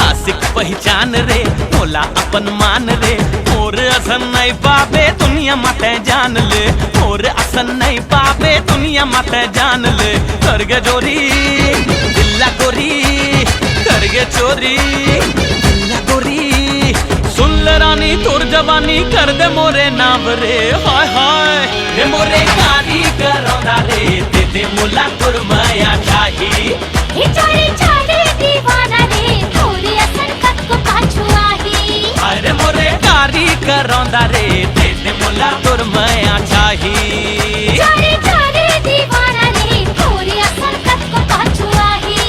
आशिक पहचान रे मोला अपन मान रे, मोर असन नहीं पावे दुनिया माते जान ले, मोर असन नहीं पावे दुनिया माते जान ले। करगे चोरी दिल्ला गोरी, करगे चोरी दिल्ला गोरी, सुन ले रानी तोर जवानी कर दे मोरे नाम रे। हाय हाय रे मोरे कारी करौंदा रे, दे दे मोला तोर माया चाही। हे चोरी चाले दीवाना रे, थोड़ी असन कत को पाछू आही। अरे मोरे कारी करौंदा रे, दे दे मोला तोर माया चाही। चोरी चाले दीवाना रे, थोड़ी असन कत को पाछू आही।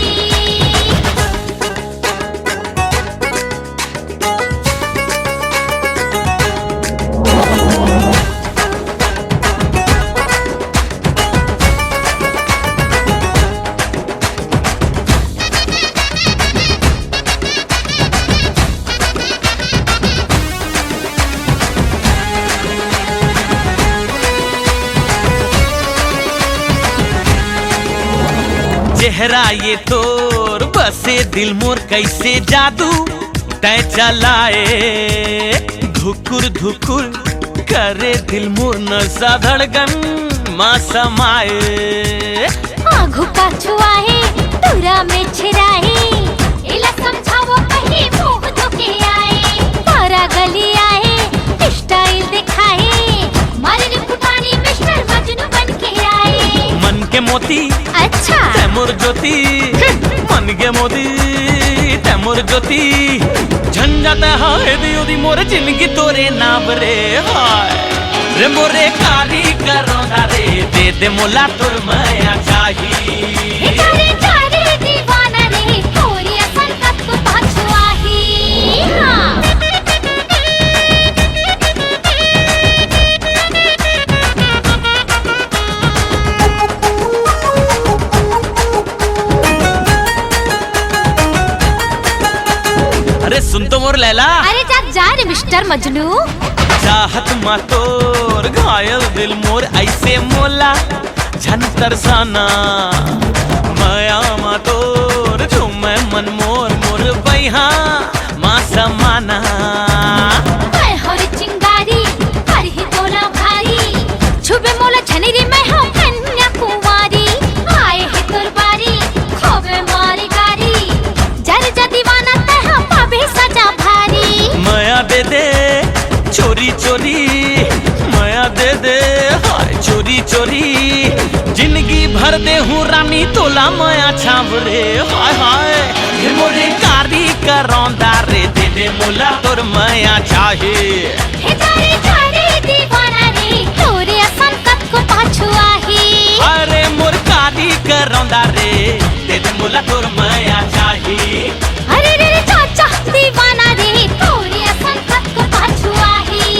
चेहरा ये तोर बसे दिल मोर कैसे जादू तय चलाए, धुकुर धुकुर करे दिल मोर नशा धड़कन माँ समाए। आघू पाछू आहे तुरा में छिराए, इला समझावो कहीं मुंह धोके आए। तारा गली आए स्टाइल दिखाए, मारे पुठानी मिस्टर मजनू बन के आए। मन के मोती अच्छा तैमुर ज्योति, मन के मोती तैमुर ज्योति, झंझट हाय दियो दी मोरे जिंदगी तोरे नाम रे। हाय रे मोरे कारी करौंदा रे, दे दे मोला तोर माया चाही। हे चोरी चाले दीवाना रे, थोड़ी असन कत को पाछू आही। हाँ अरे सुन तो मोर लैला, अरे जा रे मिस्टर मजनू। चाहत मा तोर घायल दिल मोर ऐसे मोला झन तरसाना, माया मा तोर झूमे मन मोर मोर बैहा माँ समाना। मैं हर चिंगारी हर ही तोला भारी, छुबे मोला झनेरी मैं हूँ कन्या कुमारी। आए है तोर बारी खोबे मारी गारी, जर जा दीवाना तह पाबे सजा भारी। माया दे दे चोरी चोरी, माया दे दे हाय चोरी चोरी, जिंदगी भर दे हूँ रानी तोला माया छाव रे। हाय हाय ये मोरे कारी करौंदा रे, दे दे मोला तोर माया चाहे। हे चोरी चाले दीवाना रे, थोड़े असन कत को पाछू आही। अरे मोर कारी करौंदा रे, दे दे मोला तोर माया चाहे। अरे रे रे चाचा दीवाना रे, थोड़े असन कत को पाछू आही।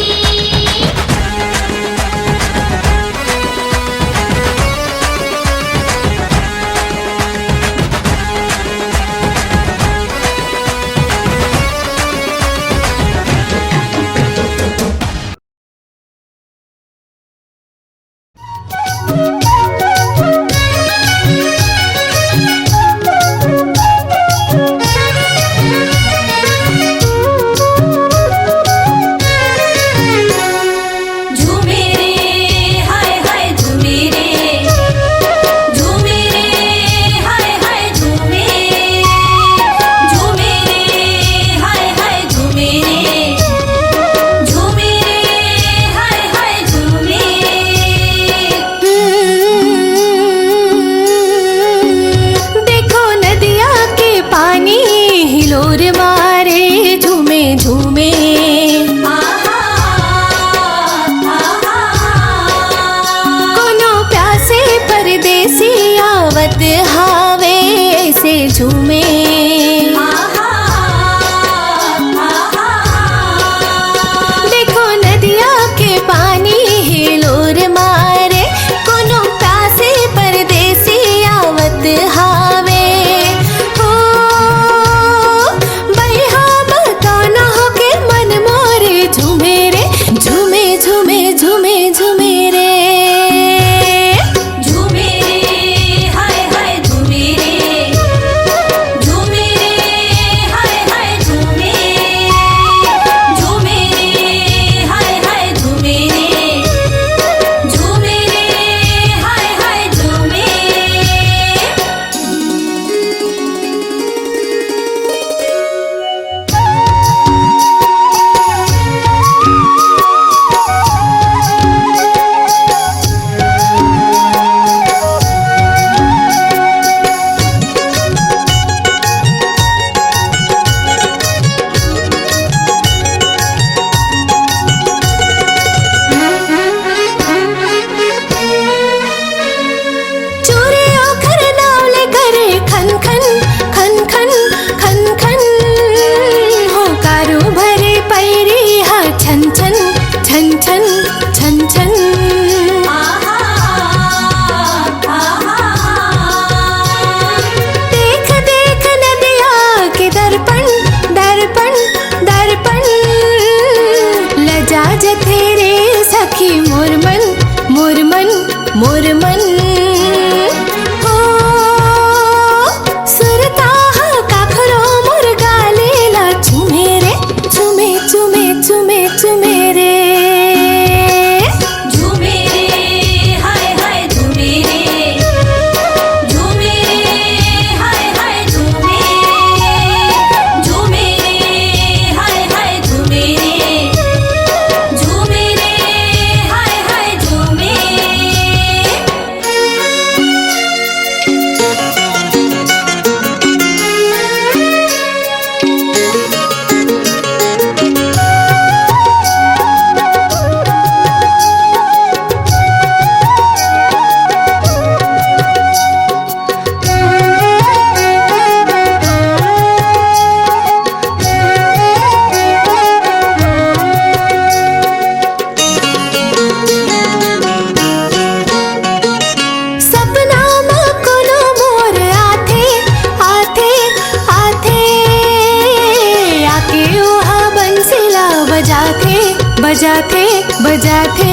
बजाते बजाते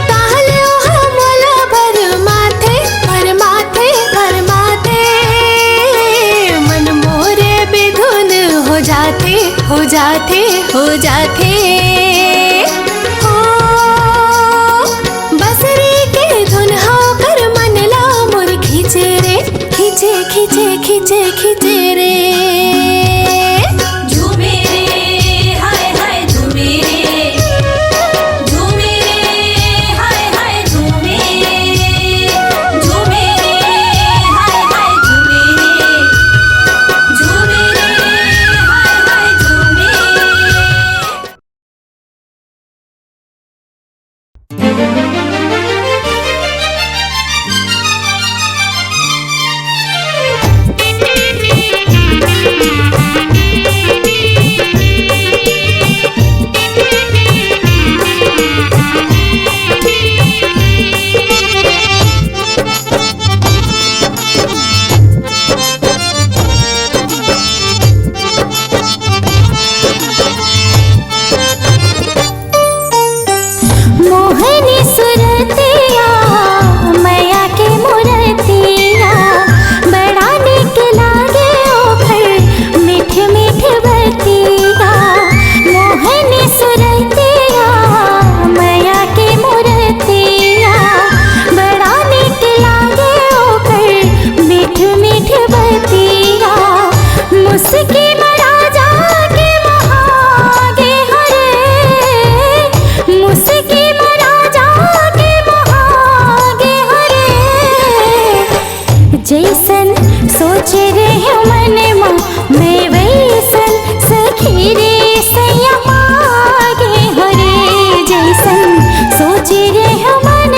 ताले ओह मोला भरमाते भरमाते भरमाते मन मोरे बेधुन हो जाते हो जाते हो जाते हो बसरी के धुन होकर मन ला मोर खींचे रे खींचे खींचे खींचे खींचे रे झूमे रे हाय हाय झूमे रे झूमे रे हाय हाय झूमे झूमे रे हाय हाय झूमे झूमे रे हाय हाय झूमे मोहनी सुरतिया मैया के मूर्तिया बड़ा निक लागे ओकर मीठ मीठ बतिया मोहनी सुरतिया मैया के मूर्तिया बड़ा निक लागे ओकर मीठ मीठ बतिया मुस्की महाराजा के महागे हरे मुस्की महाराजा के महागे हरे जैसन सोचे रे मन मैं वैसन सखी रे सैया मागे हरे जैसन सोचे रे मन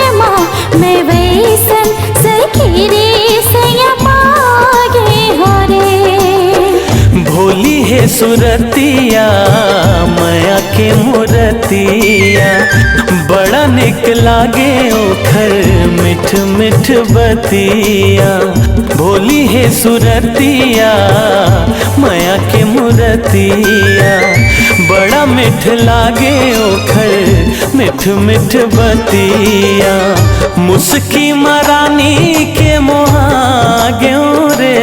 मैं वैसन सखी रे सैया मागे हरे भोली है सुरतिया माया के मूर्तिया बड़ा निक लागे ओखर मिठ मिठ बतिया भोली है सुरतिया माया के मूर्तिया बड़ा मिठ लागे ओखर मिठ मिठ बतिया मुस्की मरानी के मोहागे रे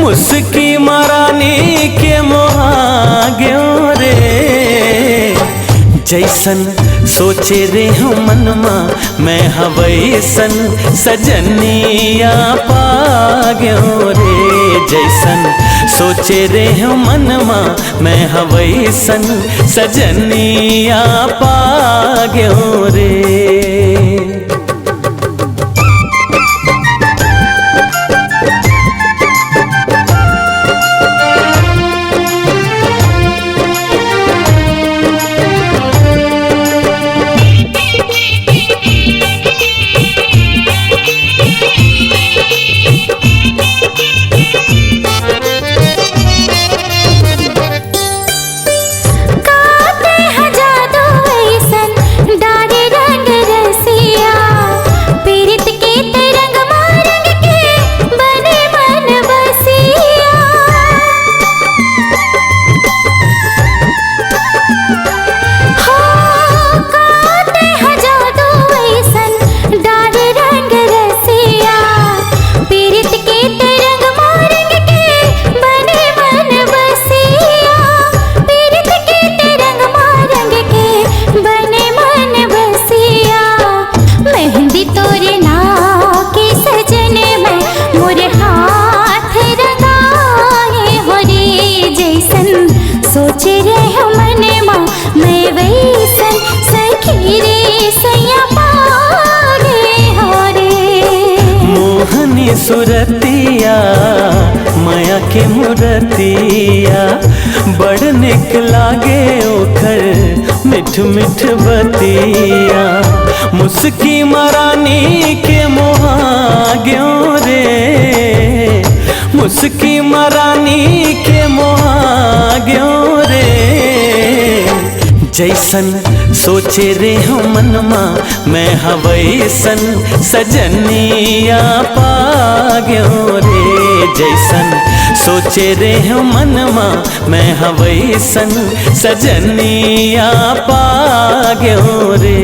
मुस्की मरानी के मोहागे रे जैसन सोचे रे हो मनमा मैं हवैसन सजनिया पाग्यो रे जैसन सोचे रे हो मनमा मैं हवैसन सजनिया पाग्यो रे सुरतिया माया के मूर्तिया बड़ निक लागे ओखर मिठ मिठ बतिया मुस्की मरानी के मोहाग्यो रे मुस्की मरानी के मोहाग्यो रे जैसन सोचे रे हम मनमा मैं हवैसन सजनिया पाग्यो रे। जैसन सोचे रे हम मनमा मैं हवैसन सजनिया पाग्यो रे।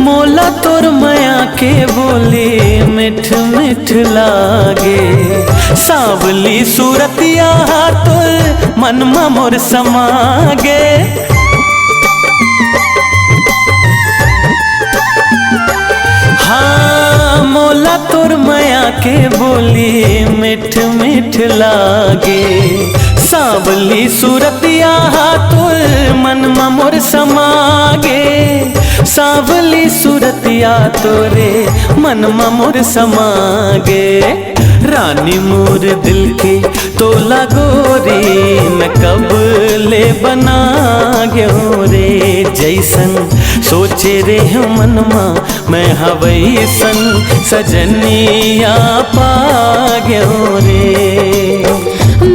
मोला तोर माया के बोले मिठ मिठ लागे, सावली सूरतिया तोर मनमा मोर समागे। हाँ मोला तोर माया के बोली मिठ मिठ लागे, सावली सूरतिया तोर मनमा मोर समागे। सावली सूरतिया तोरे मनमा मोर समागे। रानी मोर दिल के तोला गोरी न कब ले बना गयो रे। जैसन सोचे रे मनमा मैं हवैसन सजनिया पा गयो रे।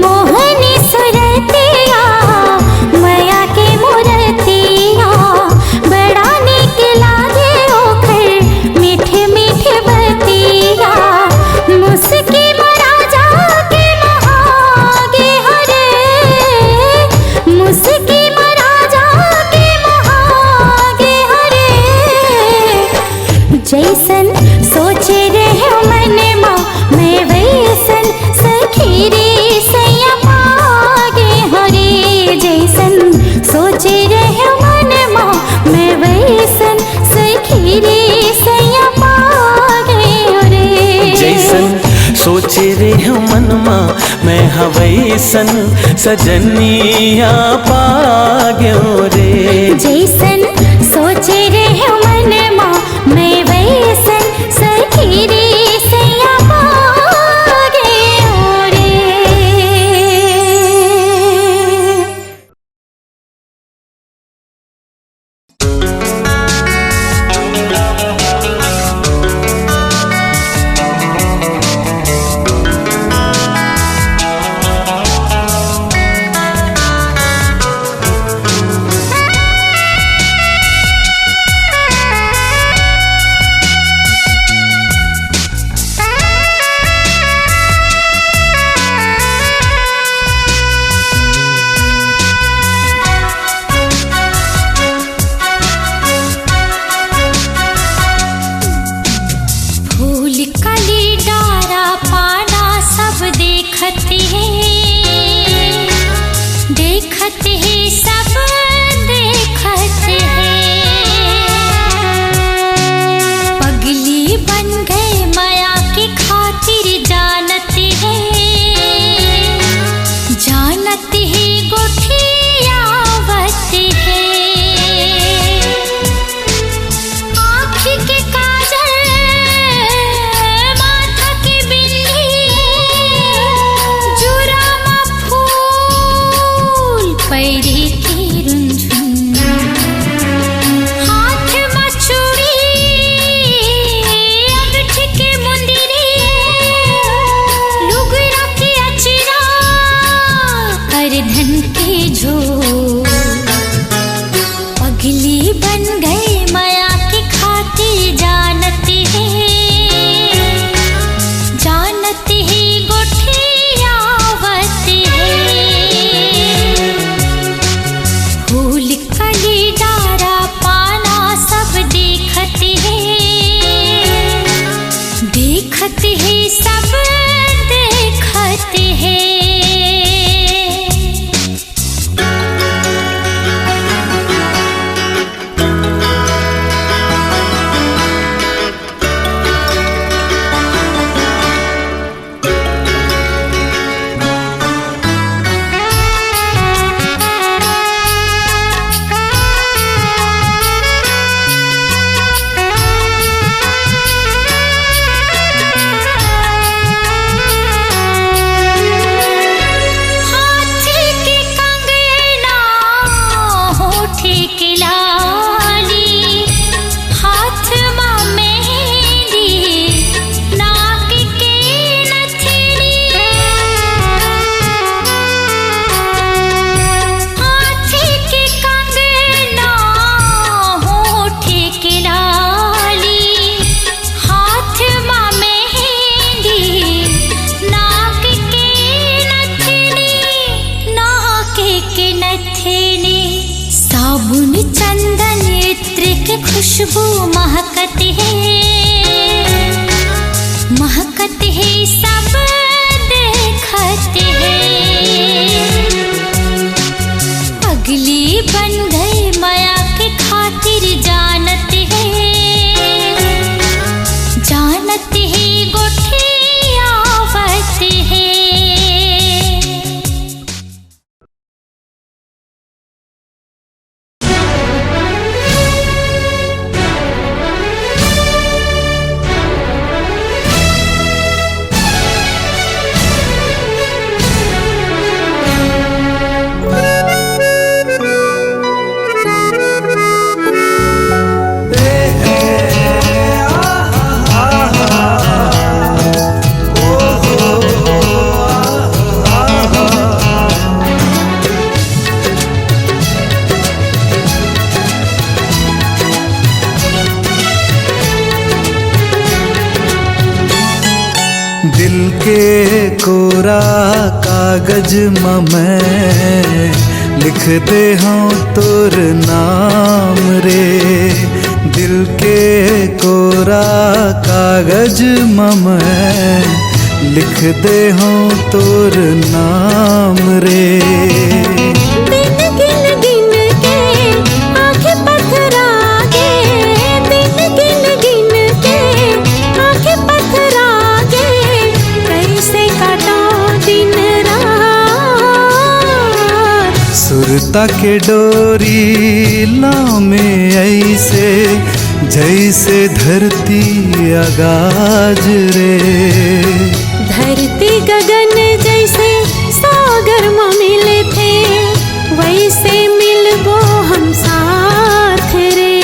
मोहनी सुरतिया माया के मूरतिया बड़ा निक लागे ओकर मीठे मीठे बतिया। मुस्की मरा जाके महागे हरे, मुस्की मरा जाके महागे हरे। जैसन सोचे रहे मनमा मैं वैसन सखी रे सैया पागे हरे। जैसन सोचे रहे मनमा मैं वैसन सखी रे सैया पागे हरे। जैसन सोचे रे मनमा मैं हवैसन सजनिया पा गयो रे। जैसन सोचे रहे मनमा मैं वैसन सखी रे सैया पागे रे। चंदन इत्र की खुशबू महकती है सब देखते हैं। पगली बन गई माया के खातिर जानते हैं गोठी आवत है। दिल के कोरा कागज मैं लिख दे हाँ तोर नाम रे। दिल के कोरा कागज मैं लिख दे हाँ तोर नाम रे। सुरता के डोरी लामे ऐसे जैसे धरती आगाज रे। धरती गगन जैसे सागर में मिले थे वैसे मिलबो हम साथ रे।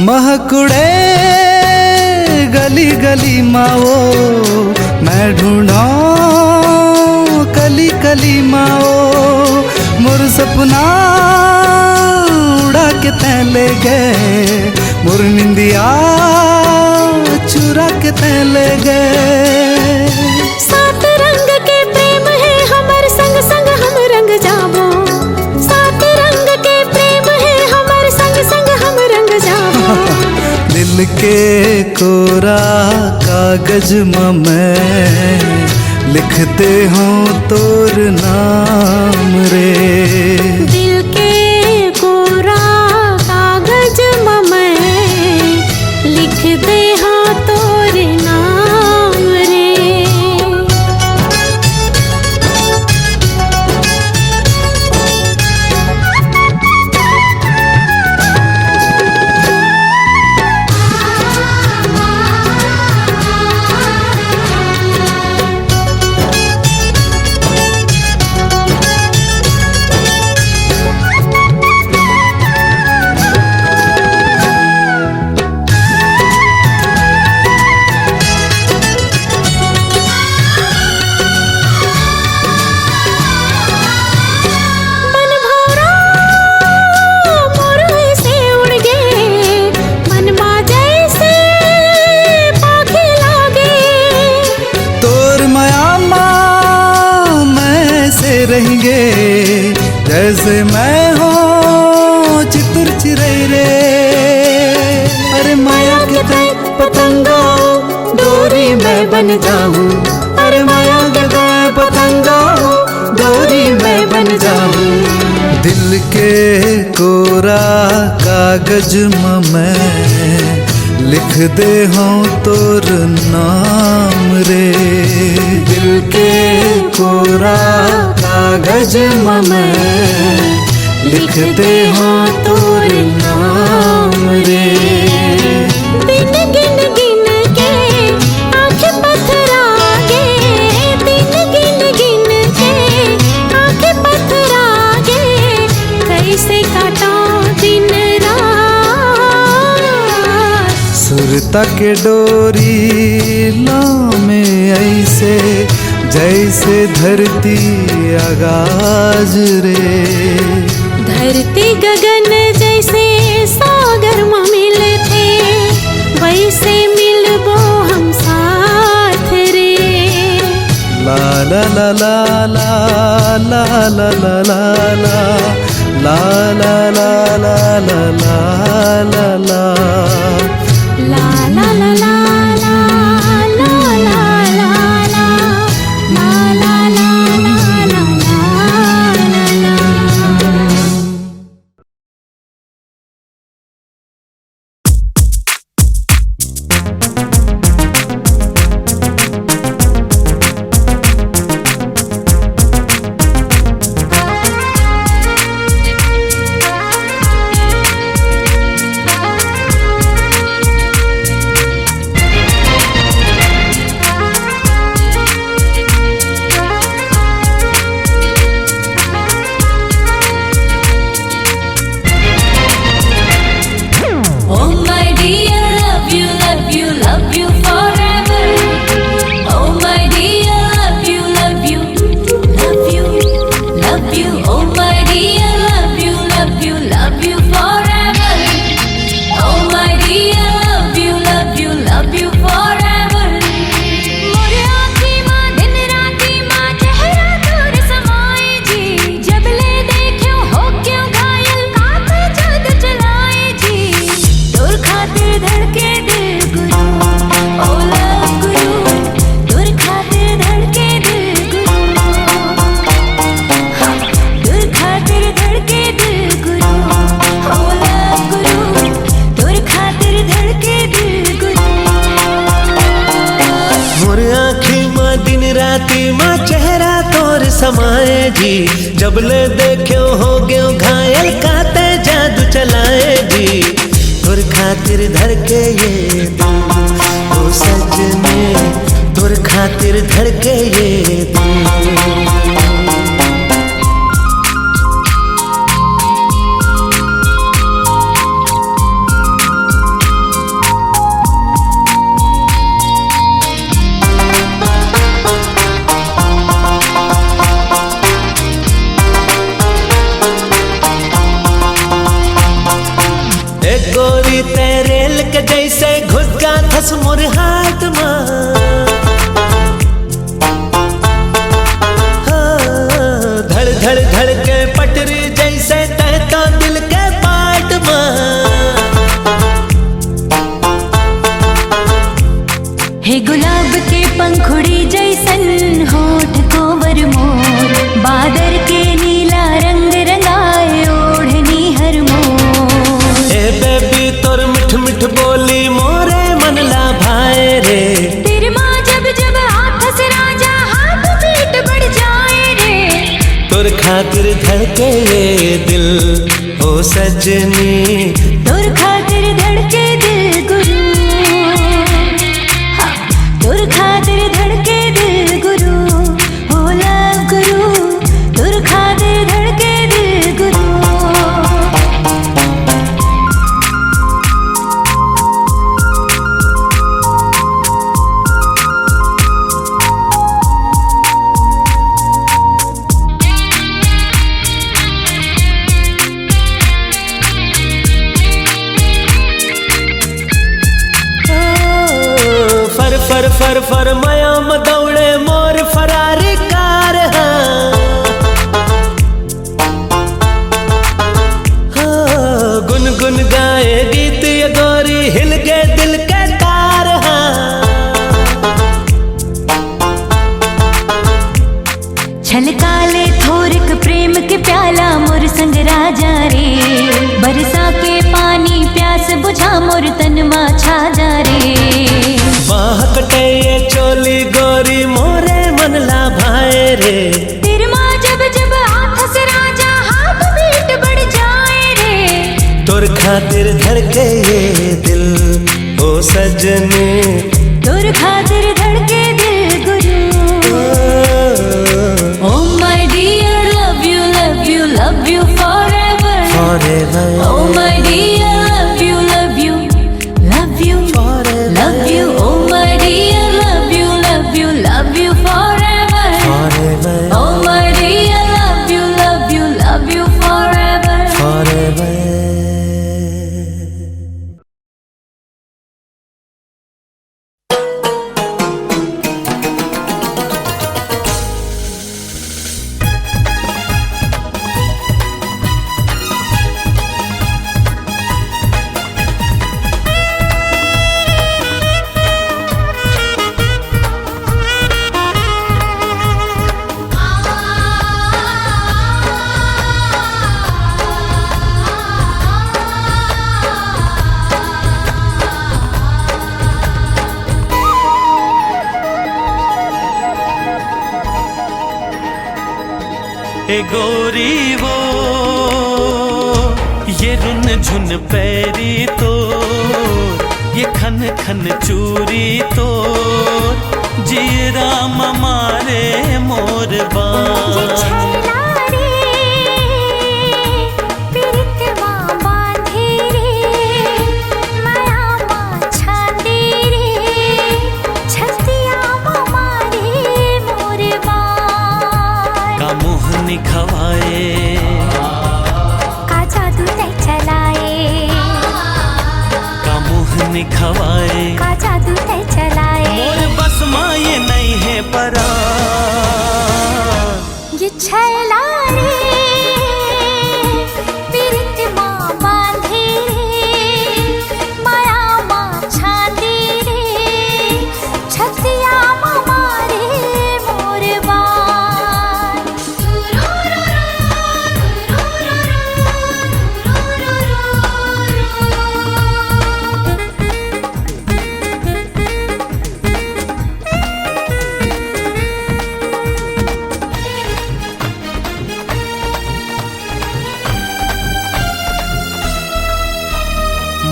महकुड़े गली गली माओ मैं ढूंढा कली कली माओ। मोर सपना उड़ा के तैं ले गए मोर निंदिया चुरा के तैं ले गए। सात रंग के प्रेम है हमार संग संग हम रंग जाबो। सात रंग के प्रेम है हमार संग संग हम रंग जाबो। दिल के कोरा कागज मैं लिखते हूँ तोर नाम रे। दिल के कोरा कागज मैं लिखते हाँ तोर नाम रे। रहेंगे जैसे मैं हूँ चितुर चिरई रे। अरे माया के तय पतंगा डोरी मैं बन जाऊँ। अरे माया के तय पतंगा डोरी मैं बन जाऊँ। दिल के कोरा कागज में मैं लिख दे हूँ तोर नाम रे। दिल के कोरा कागज में मैं लिख दे हूँ तोर नाम रे। दिन गिन गिन के आँखें पथरा गे। सुरता के डोरी लामे ऐसे जैसे धरती आगाज रे। धरती गगन जैसे सागर में मिलते वैसे मिलबो हम साथ रे। ला ला ला ला ला ला ला ला ला ला ला ला ला ला ला ला ला समाए जी जबले देख्यो हो गयो घायल काते जादू चलाए जी तुर खातिर धड़के ये दिल ओ सजने तुर खातिर धड़के ये दिल। गोरी तेरेल के जैसे घुस का धस मोर हाथ मां धड़ धड़ धड़ के पटरी जैसे तहता दिल के पाट मां। हे गुलाब के पंखुड़ी जैसन होठ कोवर मोर बादर के नीला रंग रंगाए ओढ़नी हर मोर। बेबी तोर मिठ मिठ बोली मोरे मन ला भाए रे तेरे माँ जब जब हाथ से राजा हाथ पीट बढ़ जाए रे तोर खातिर धड़के ये दिल ओ सजनी तोर खातिर धड़के दिल गुरु तोर खातिर धड़के दिल गुरु ओ लव गुरु तोर खातिर धड़के दिल गुरु। फर फर फर मयाम दौड़े मोर फरारी कार गुन गुन गाए गीत ये गोरी हिल के दिल के तार छलकाले थोरिक प्रेम के प्याला मोर संग राजा रे बरसा के पानी प्यास बुझा मोर तन मा छा जा रे। बाह कटे ये चोली गोरी मोरे मन ला भाए रे तेरे माँ जब जब हाथ से राजा हाथ पीट बढ़ जाए रे तोर खातिर धड़के ये दिल ओ सजने तोर खातिर धड़के दिल गुरु। Oh my dear love you forever forever Oh my dear love you forever ए गोरी वो ये रुन झुन पैरी तो ये खन खन चूरी तो जी राम मारे मोर ये बान छैला रे पीरितवा बांधे रे माया माँ छांदे रे छतिया मारे मोर बान का मुँह निखवाए का जादू तय चलाए का मुँह निखवाए का जादू तय चलाए मोर बस माँ ये नहीं है परा ये छैला रे पीरितवा बांधे रे माया माँ छांदे रे छतिया मारे मोर बान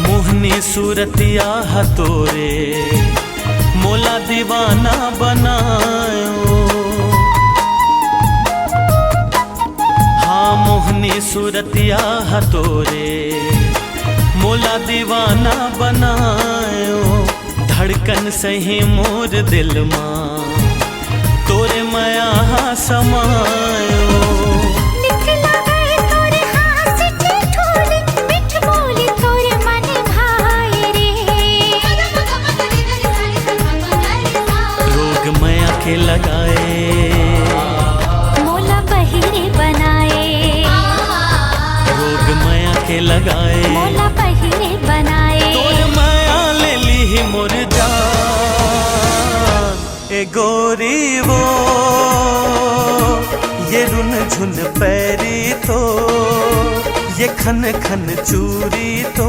मोहनी सूरतिया हतोरे मोला दीवाना बनायो हाँ मोहनी सूरतिया हतोरे मोला दीवाना बनायो धड़कन सही मोर दिल माँ तोरे माया समायो निकला गए तोरे हाथ से ठिठोली मिठ बोली तोरे मन भाई रे रोग माया के लगाए मोला बहिरे बनाए रोग माया के लगाए मोला बहिरे बनाए तोर माया ले ली मोर जान ए गोरी वो ये रुन झुन पैरी तो ये खन खन चूरी तो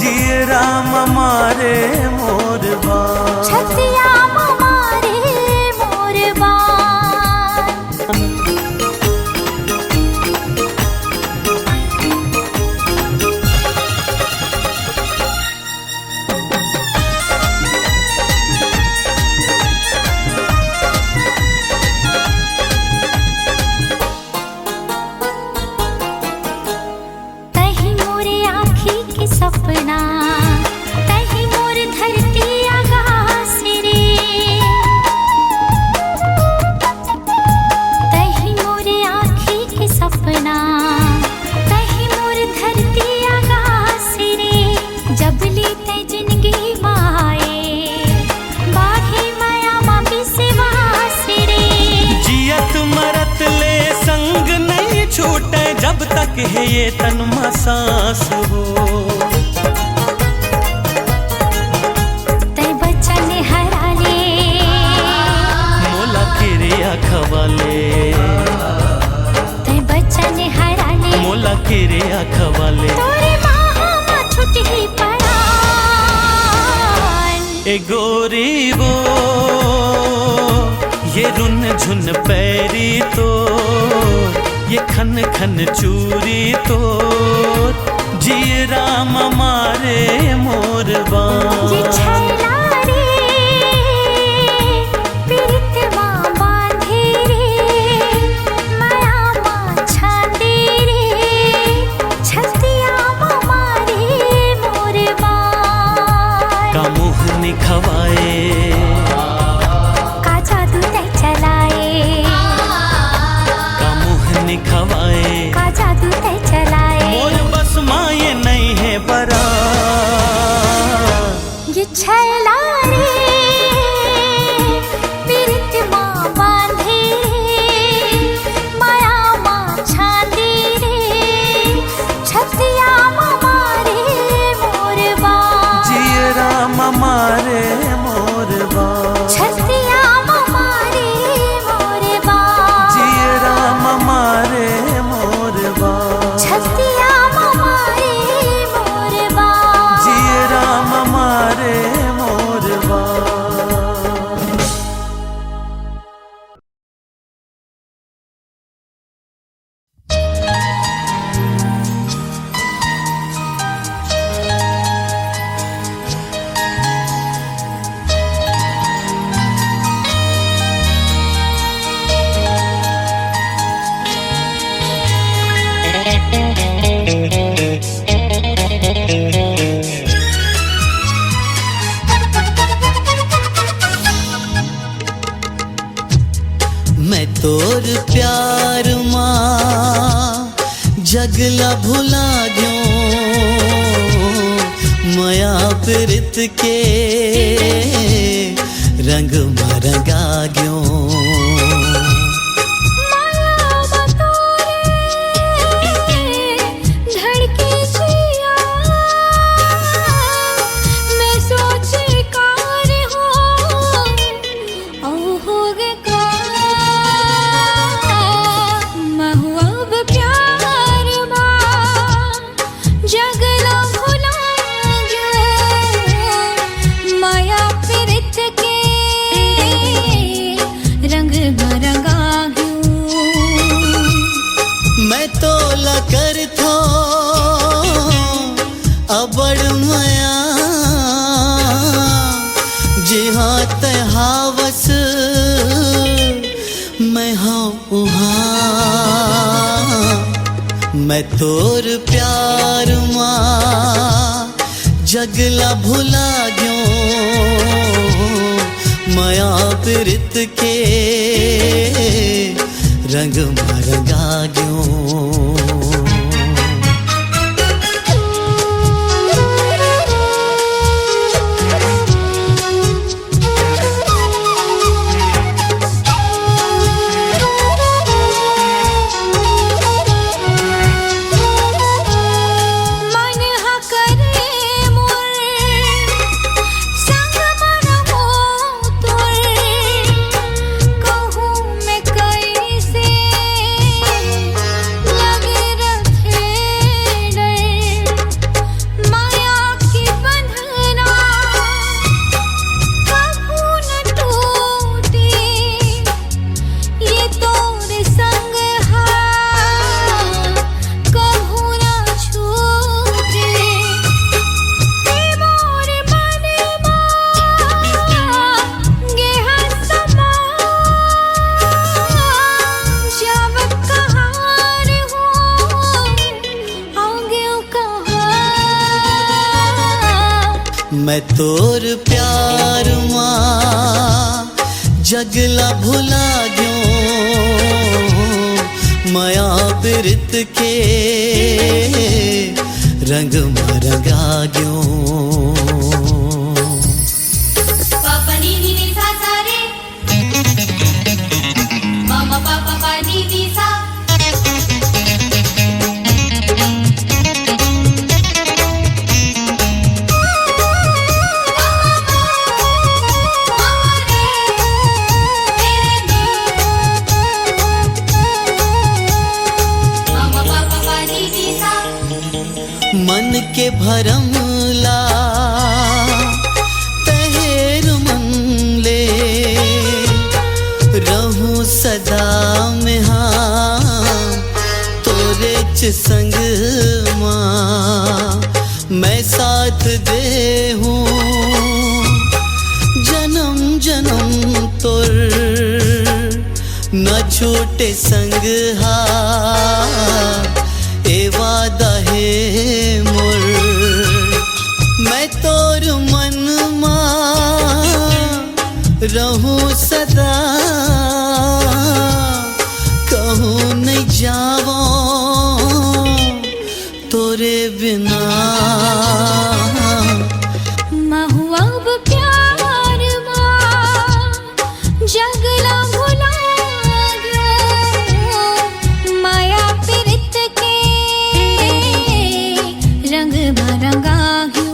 जी राम मारे मोर बान छतिया मारे मोर बान तही मोरे आँखी के सपना तही मोर धरती आकाश रे तही मोरे आँखी के सपना तही मोर धरती आकाश रे जब ली तय जिंदगी माए बाघे माया माँ विश्वास रे जियत मरत ले संग नहीं छूटे जब तक है ये तन में सांस हो तय बच्चन हरा ले मोला किरिया खवाले तय बच्चन हरा ले मोला किरिया खवाले तोरे माँ छुट ही पड़ान ए गोरी वो ये रुन झुन पैरी तो ये खन खन चूरी तो जी राम मारे मोर बान ये छैला रे पीरितवा बांधे रे माया माँ छांदे रे छतिया मारे मोर बान का मुँह निखवाए का जादू तय चलाए का मुँह निखवाए का जादू तय चलाए मोर बस माँ ये नहीं है परा ये छैला रे पीरितवा बांधे रे माया माँ छांदे रे छतिया मारे मोर बान जी राम मारे मोर बान छतिया मारे मोर बान जी राम मारे मोर बान छतिया मारे मोर बान जी राम मारे मोर बान तोर प्यार मां जगला भुला गयो माया प्रीत के रंग में रंगा गयो मैं तोला कर थो अबड़ मया जिहाँ तहावस मैं हाँ उहाँ मैं तोर प्यार मां जगला भुला गयो माया प्रीत के रंग में रंगा गयो मैं तोर प्यार मां जगला भुला गयो माया प्रीत के रंग में रंगा गयो पापा नी नी नी सा सा रे मामा पापा पा नी नी सा मन के भरमला तहेर मन ले रहूं सदा में हाँ तोरे च संग मां मैं साथ दे हूँ जन्म जन्म तोर न छूटे संग हा ए वादा है मोर मैं तोर मन मां रहूं सदा कहूँ नहीं जावो तोरे बिना महुआब प्यार मां जगला भुला गयो माया प्रीत के रंग में रंगा गयो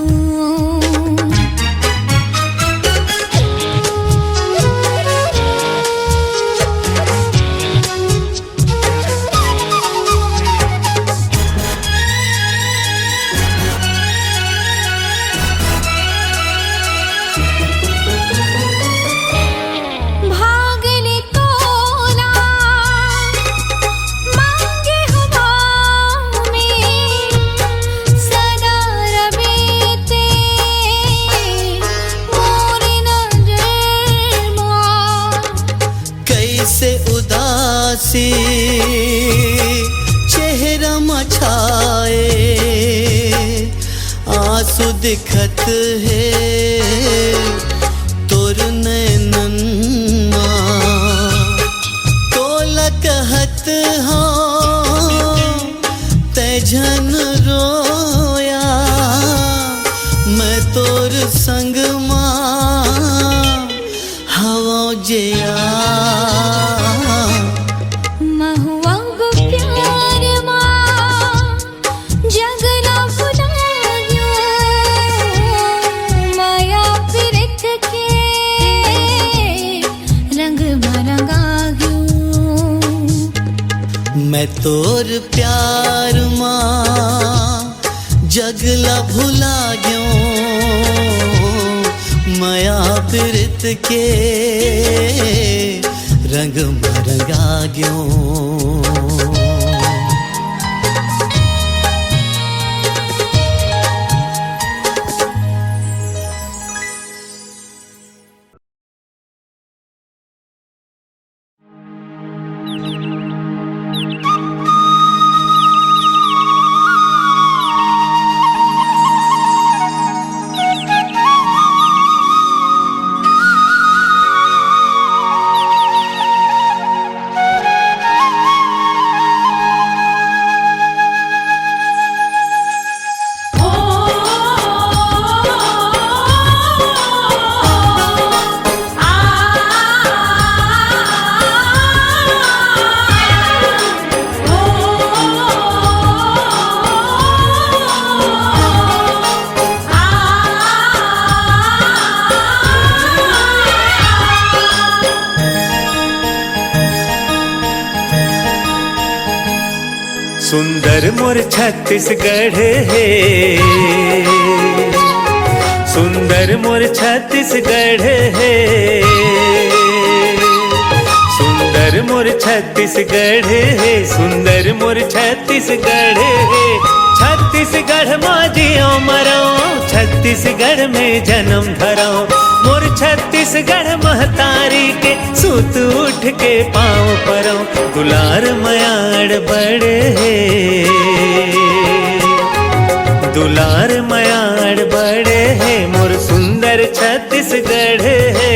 उदासी चेहरा मछाए आंसू दिखत है तोर नैनन तोला कहत हो तेजन रोया मैं तोर संग मां हवा जिया महुआ गो प्यार मां जगना भुलायो माया प्रीत के रंग मरंगायो मैं तोर प्यार मां जगला भुला गयो माया प्रीत के रंग मरंगा गयो सुंदर मोर छत्तीसगढ़ है सुंदर मोर छत्तीसगढ़ है सुंदर मोर छत्तीसगढ़ है सुंदर मोर छत्तीसगढ़ है छत्तीसगढ़ में जियो मरो छत्तीसगढ़ में जन्म धरो मोर छत्तीसगढ़ महतारी के सूत उठ के पाँव परो दुलार मयाड़ बड़े दुलार मयाड़ बड़े है मोर सुंदर छत्तीसगढ़ है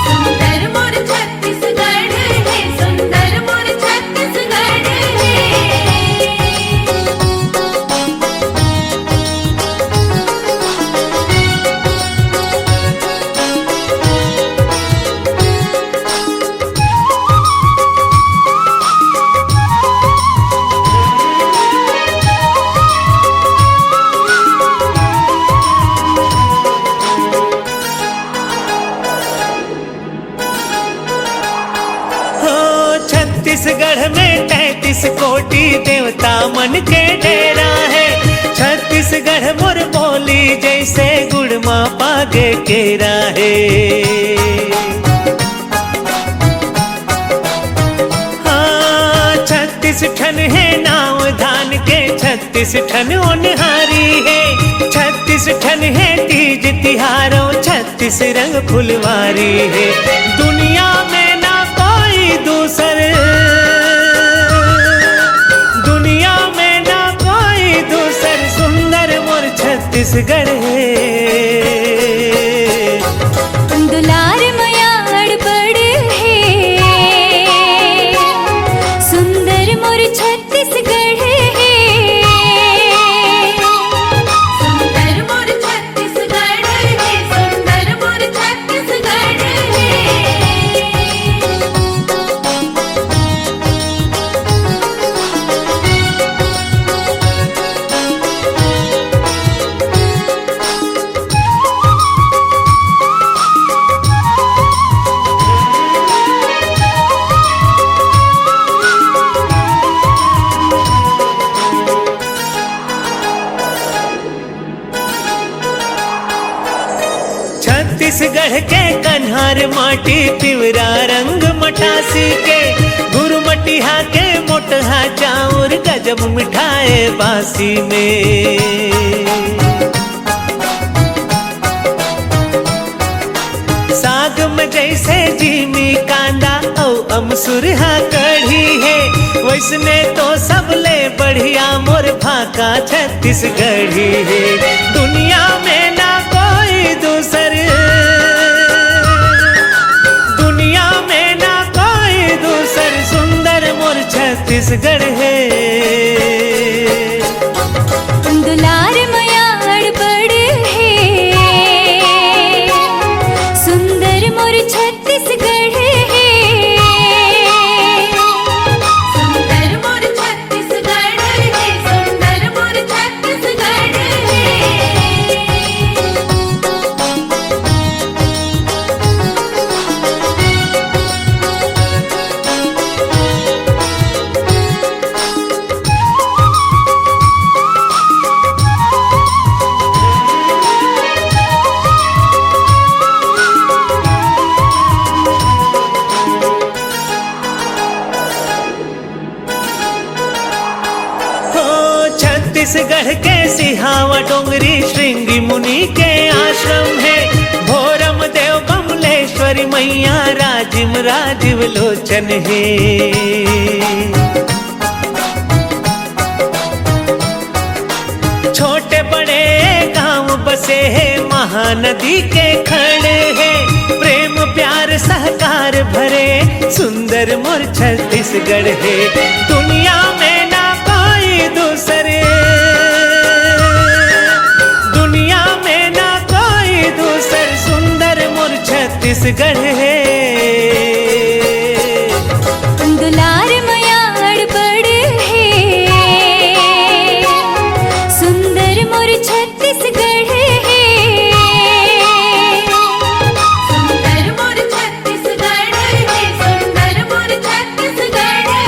सुंदर मोर छत्तीसगढ़ है सुंदर मोर छत्तीसगढ़ है छत्तीसगढ़ में 33 कोटि देवता मन के डेरा है छत्तीसगढ़ मोर बोली जैसे गुड़ माँ पागे केरा है हाँ 36 ठन है नाव धान के 36 ठन उनहारी है 36 ठन है तीज तिहारों 36 रंग फुलवारी है दुनिया में दूसर दुनिया में ना कोई दूसर सुंदर मोर छत्तीसगढ़ है दुलार मयाड़ बड़े है सुंदर मोर छत्तीसगढ़ है सुंदर मोर छत्तीसगढ़ है सुंदर मोर छत्तीसगढ़ है छत्तीसगढ़ के कन्हार माटी पिवरा रंग मटासी के गुरमटिहा के मोटहा चाउर गजब मिठाए बासी में साग में जैसे जीमी कांदा और अमसुरहा कढ़ी है वैसने तो सबले बढ़िया मोर भाका छत्तीसगढ़ी है दुनिया में ना कोई दूसर दुनिया में ना कोई छत्तीसगढ़ है। दुलार मयाड़ बड़ है, सुंदर मोर छत्तीसगढ़ है। सुंदर मोर छत्तीसगढ़ है, सुंदर मोर छत्तीसगढ़ है। छत्तीसगढ़ के सिहावा डोंगरी श्रृंगी मुनि के आश्रम है। भोरम देव बमलेश्वरी मैया राजिम राजीव लोचन है। छोटे बड़े गांव बसे है, महानदी के खड़े है। प्रेम प्यार सहकार भरे सुंदर मोर छत्तीसगढ़ है। दुनिया में ना कोई दूसरे, दुनिया में ना कोई दूसर सुंदर मोर छत्तीसगढ़ है। दुलार मयाड़ बड़ है, सुंदर मोर छत्तीसगढ़ है। सुंदर मोर छत्तीसगढ़ है, सुंदर मोर छत्तीसगढ़ है।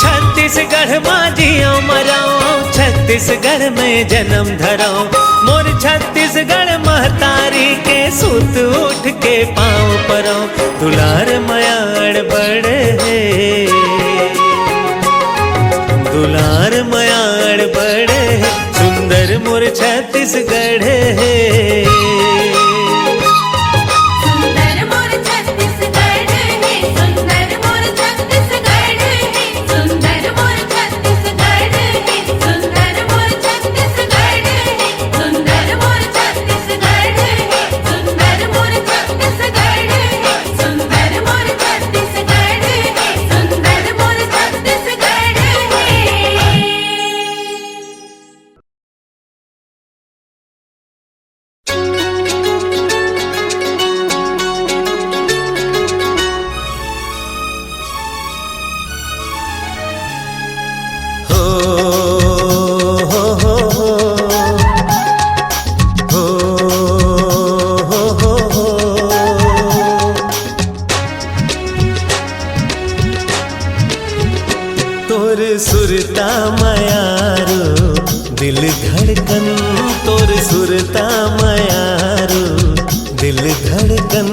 छत्तीसगढ़ माँ जियो मराओ, छत्तीसगढ़ में जन्म धराओ। मोर छत्तीसगढ़ महतारी के सूत उठ के पाँव परो। दुलार मयाड़ बड़ है, दुलार मयाड़ बड़ है, सुंदर मोर छत्तीसगढ़ है। सुंदर मोर छत्तीसगढ़ है, सुंदर मोर छत्तीसगढ़ है। सुंदर मोर छत्तीसगढ़ है, सुंदर मोर छत्तीसगढ़ है। सुंदर मोर छत्तीसगढ़ है, सुंदर मोर छत्तीसगढ़ है। सुंदर मोर छत्तीसगढ़ है, सुंदर मोर छत्तीसगढ़ है। तोर सुरता मयारो दिल धड़कन, तोर सुरता मयारो दिल धड़कन।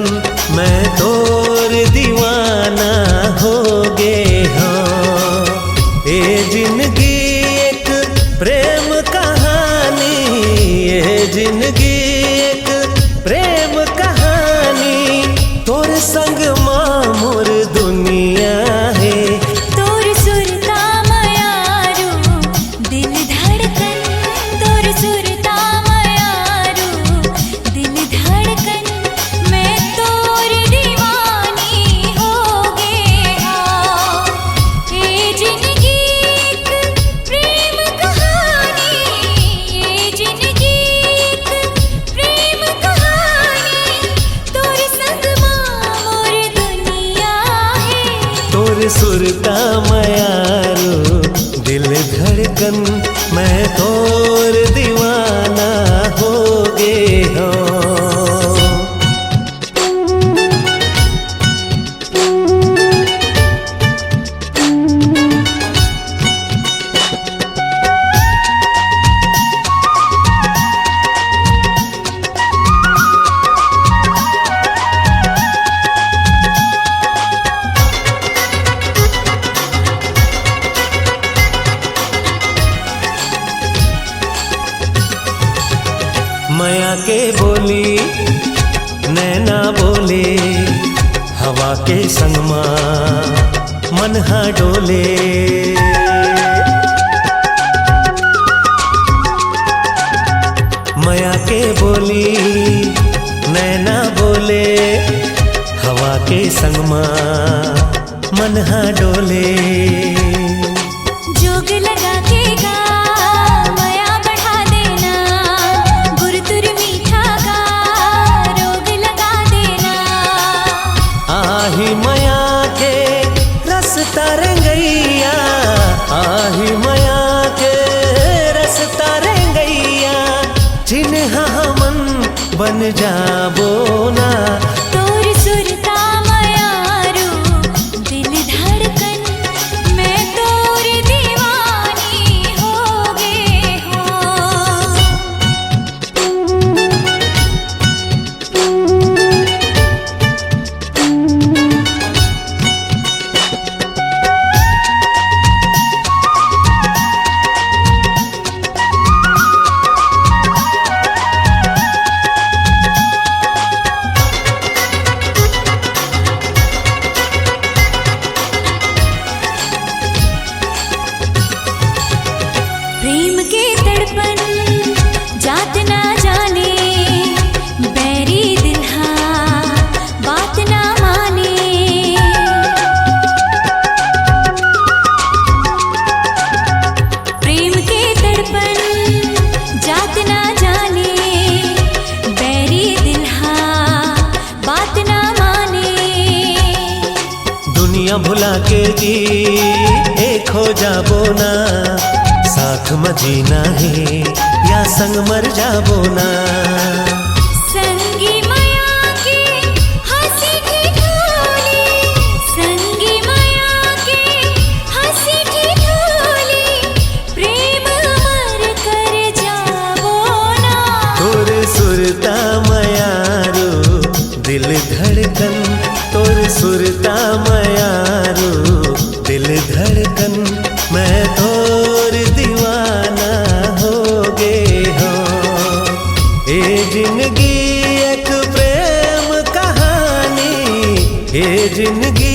मैं तोर दीवाना हो गे हाँ। ए जिंदगी एक प्रेम कहानी, ये जिंदगी एक प्रेम कहानी। तोर संग माँ मोर दुनिया है। तोर सुरता मयारो दिल धड़कन, तोर सुरता मयारो दिल धड़कन। मैं तोर दीवानी हो गे हाँ। ये जिंदगी एक प्रेम कहानी, ये जिंदगी एक प्रेम कहानी। तोर संग माँ मोर दुनिया है। तोर सुरता मयारो दिल धड़कन। मैं तोर दीवाना हो गे हाँ। माया के बोली नैना बोले, हवा के संग माँ मन हा डोले। माया के बोली नैना बोले, हवा के संग माँ मन हा डोले। बन जाबो ना। तोर सुरता मयारू दिल धड़कन मैं तोर दीवानी हो गे हो। प्रेम के तड़पन जात ना जाने बैरी दिल हाँ बात ना माने। प्रेम के तड़पन जात ना जाने बैरी दिल हाँ बात ना माने। दुनिया भुला के जी एक हो जाबो ना। साथ में जीना है या संग मर जाबो ना। संगी माया के हंसी ठिठोली, संगी माया के हंसी ठिठोली, प्रेम अमर कर जाबो ना। तोर सुरता मयारू दिल धड़कन, तोर सुरता मयारू दिल धड़कन मैं तोर दीवाना हो गे हो। ए जिंदगी एक प्रेम कहानी, ए जिंदगी